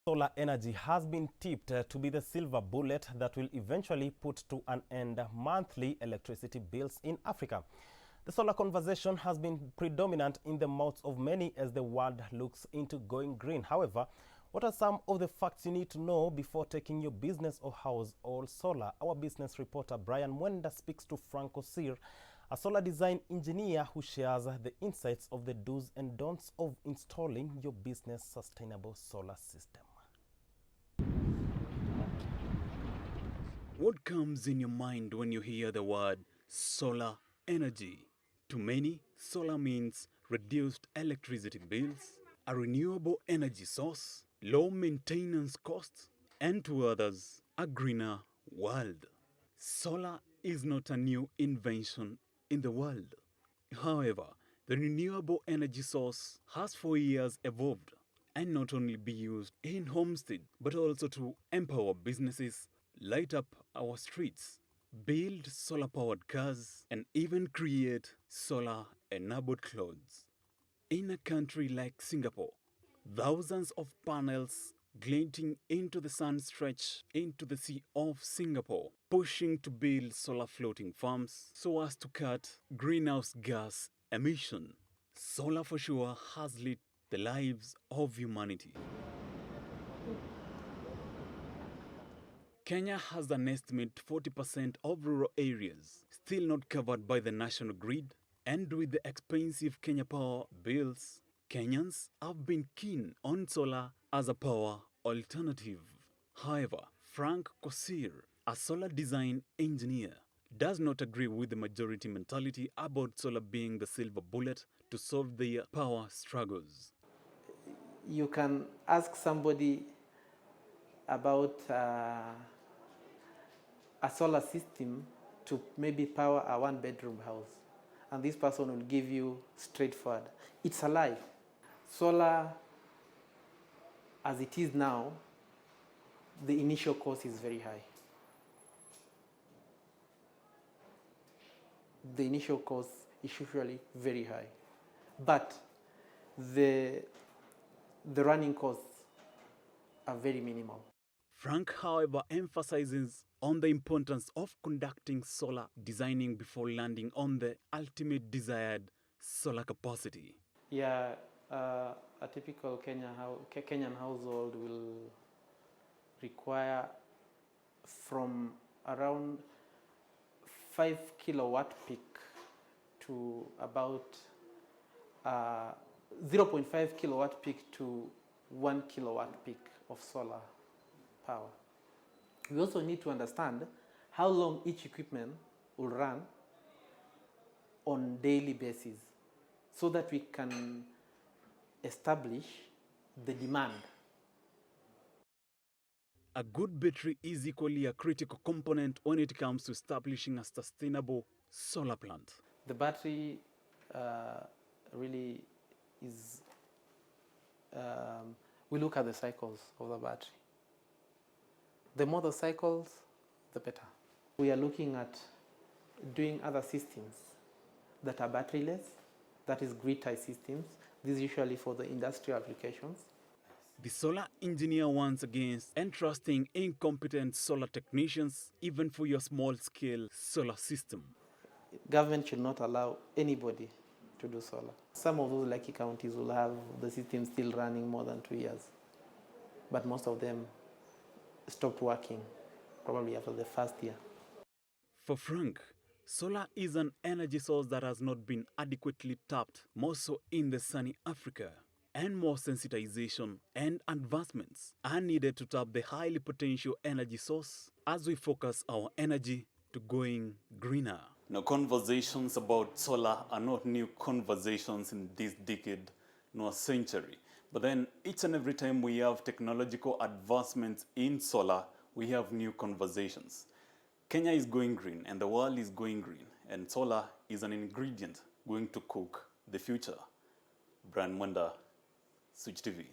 Solar energy has been tipped to be the silver bullet that will eventually put to an end monthly electricity bills in Africa. The solar conversation has been predominant in the mouths of many as the world looks into going green. However, what are some of the facts you need to know before taking your business or house all solar? Our business reporter Brian Mwenda speaks to Frank Osir, a solar design engineer who shares the insights of the do's and don'ts of installing your business sustainable solar system. What comes in your mind when you hear the word solar energy? To many, solar means reduced electricity bills, a renewable energy source, low maintenance costs, and to others, a greener world. Solar is not a new invention in the world. However, the renewable energy source has for years evolved and not only be used in homestead but also to empower businesses, light up our streets, build solar-powered cars, and even create solar-enabled clothes. In a country like Singapore, thousands of panels glinting into the sun stretch into the Sea of Singapore, pushing to build solar floating farms so as to cut greenhouse gas emission. Solar for sure has lit the lives of humanity. Kenya has an estimate 40% of rural areas still not covered by the national grid, and with the expensive Kenya Power bills, Kenyans have been keen on solar as a power alternative. However, Frank Kosir, a solar design engineer, does not agree with the majority mentality about solar being the silver bullet to solve their power struggles. You can ask somebody about a solar system to maybe power a one-bedroom house, and this person will give you straightforward, it's a lie. Solar, as it is now, the initial cost is very high. The initial cost is usually very high, but the running costs are very minimal. Frank, however, emphasizes on the importance of conducting solar designing before landing on the ultimate desired solar capacity. Yeah, a typical Kenyan household will require from around 5 kilowatt peak to about 0.5 kilowatt peak to 1 kilowatt peak of solar power. We also need to understand how long each equipment will run on daily basis so that we can establish the demand. A good battery is equally a critical component when it comes to establishing a sustainable solar plant. The battery really is, we look at the cycles of the battery. The more the cycles, the better. We are looking at doing other systems that are batteryless, that is grid-tie systems. This is usually for the industrial applications. The solar engineer warns against entrusting incompetent solar technicians, even for your small-scale solar system. Government should not allow anybody to do solar. Some of those lucky counties will have the system still running more than 2 years, but most of them stopped working probably after the first year. For Frank, solar is an energy source that has not been adequately tapped, more so in the sunny Africa, and more sensitization and advancements are needed to tap the highly potential energy source as we focus our energy to going greener. Now, conversations about solar are not new conversations in this decade nor century. But then each and every time we have technological advancements in solar, we have new conversations. Kenya is going green and the world is going green, and solar is an ingredient going to cook the future. Brian Mwenda, Switch TV.